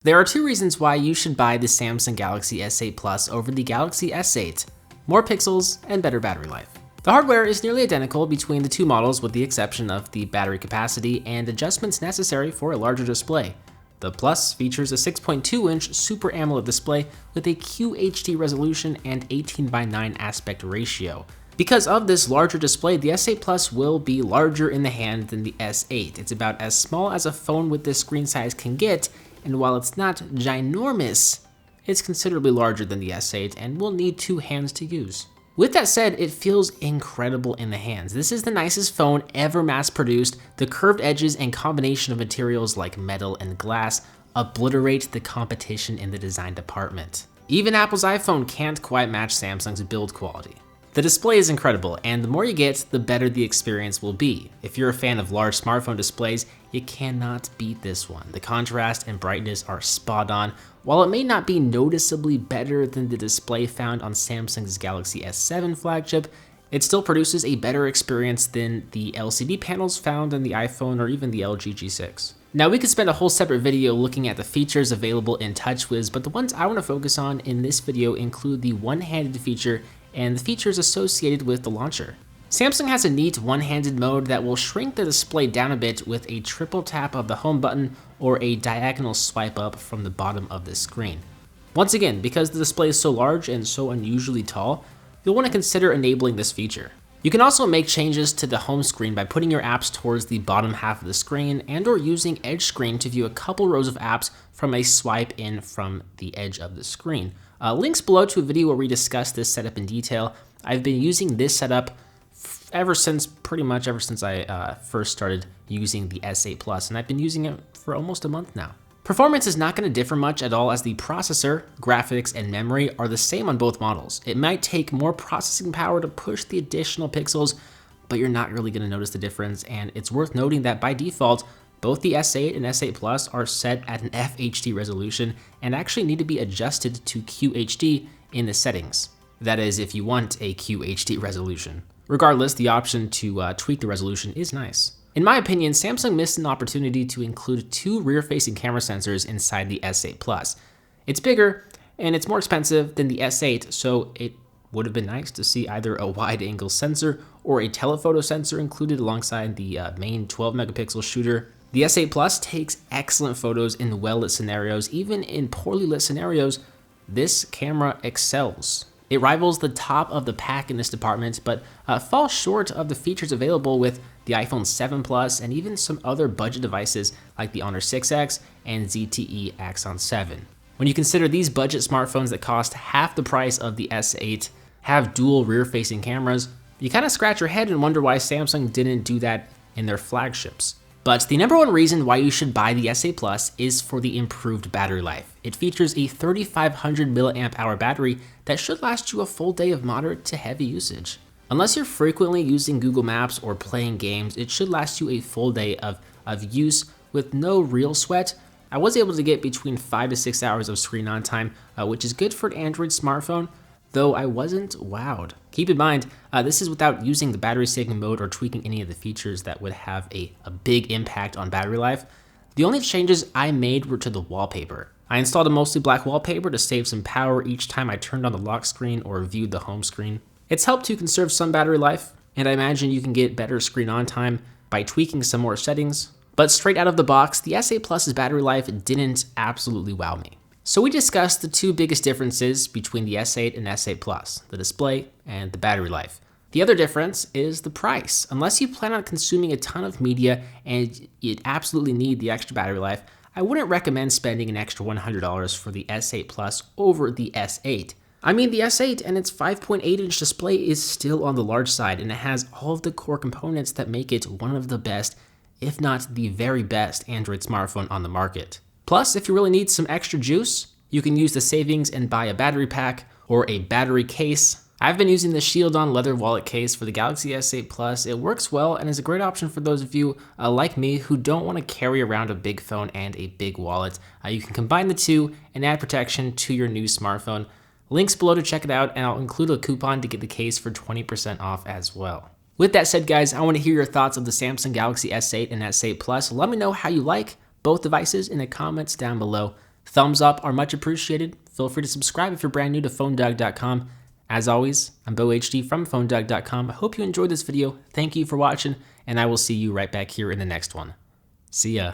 There are two reasons why you should buy the Samsung Galaxy S8 Plus over the Galaxy S8: more pixels and better battery life. The hardware is nearly identical between the two models with the exception of the battery capacity and adjustments necessary for a larger display. The Plus features a 6.2-inch Super AMOLED display with a QHD resolution and 18:9 aspect ratio. Because of this larger display, the S8 Plus will be larger in the hand than the S8. It's about as small as a phone with this screen size can get, and while it's not ginormous, it's considerably larger than the S8 and will need two hands to use. With that said, it feels incredible in the hands. This is the nicest phone ever mass-produced. The curved edges and combination of materials like metal and glass obliterate the competition in the design department. Even Apple's iPhone can't quite match Samsung's build quality. The display is incredible, and the more you get, the better the experience will be. If you're a fan of large smartphone displays, you cannot beat this one. The contrast and brightness are spot on. While it may not be noticeably better than the display found on Samsung's Galaxy S7 flagship, it still produces a better experience than the LCD panels found on the iPhone or even the LG G6. Now, we could spend a whole separate video looking at the features available in TouchWiz, but the ones I want to focus on in this video include the one-handed feature and the features associated with the launcher. Samsung has a neat one-handed mode that will shrink the display down a bit with a triple tap of the home button or a diagonal swipe up from the bottom of the screen. Once again, because the display is so large and so unusually tall, you'll want to consider enabling this feature. You can also make changes to the home screen by putting your apps towards the bottom half of the screen and/or using Edge Screen to view a couple rows of apps from a swipe in from the edge of the screen. Links below to a video where we discuss this setup in detail. I've been using this setup pretty much ever since I first started using the S8 Plus, and I've been using it for almost a month now. Performance is not going to differ much at all, as the processor, graphics, and memory are the same on both models. It might take more processing power to push the additional pixels, but you're not really going to notice the difference, and it's worth noting that by default, both the S8 and S8 Plus are set at an FHD resolution and actually need to be adjusted to QHD in the settings. That is, if you want a QHD resolution. Regardless, the option to tweak the resolution is nice. In my opinion, Samsung missed an opportunity to include two rear-facing camera sensors inside the S8 Plus. It's bigger and it's more expensive than the S8, so it would have been nice to see either a wide-angle sensor or a telephoto sensor included alongside the main 12-megapixel shooter. The S8 Plus takes excellent photos in well-lit scenarios. Even in poorly lit scenarios, this camera excels. It rivals the top of the pack in this department, but falls short of the features available with the iPhone 7 Plus and even some other budget devices like the Honor 6X and ZTE Axon 7. When you consider these budget smartphones that cost half the price of the S8 have dual rear-facing cameras, you kind of scratch your head and wonder why Samsung didn't do that in their flagships. But the number one reason why you should buy the S8 Plus is for the improved battery life. It features a 3500 mAh battery that should last you a full day of moderate to heavy usage. Unless you're frequently using Google Maps or playing games, it should last you a full day of use with no real sweat. I was able to get between 5 to 6 hours of screen on time, which is good for an Android smartphone, though I wasn't wowed. Keep in mind, this is without using the battery saving mode or tweaking any of the features that would have a big impact on battery life. The only changes I made were to the wallpaper. I installed a mostly black wallpaper to save some power each time I turned on the lock screen or viewed the home screen. It's helped to conserve some battery life, and I imagine you can get better screen on time by tweaking some more settings. But straight out of the box, the S8 Plus's battery life didn't absolutely wow me. So we discussed the two biggest differences between the S8 and S8 Plus, the display and the battery life. The other difference is the price. Unless you plan on consuming a ton of media and you absolutely need the extra battery life, I wouldn't recommend spending an extra $100 for the S8 Plus over the S8. I mean, the S8 and its 5.8-inch display is still on the large side, and it has all of the core components that make it one of the best, if not the very best, Android smartphone on the market. Plus, if you really need some extra juice, you can use the savings and buy a battery pack or a battery case. I've been using the Shield-On leather wallet case for the Galaxy S8 Plus. It works well and is a great option for those of you like me who don't want to carry around a big phone and a big wallet. You can combine the two and add protection to your new smartphone. Links below to check it out, and I'll include a coupon to get the case for 20% off as well. With that said, guys, I want to hear your thoughts of the Samsung Galaxy S8 and S8 Plus. Let me know how you like both devices in the comments down below. Thumbs up are much appreciated. Feel free to subscribe if you're brand new to PhoneDog.com. As always, I'm BoHD from PhoneDog.com. I hope you enjoyed this video. Thank you for watching, and I will see you right back here in the next one. See ya.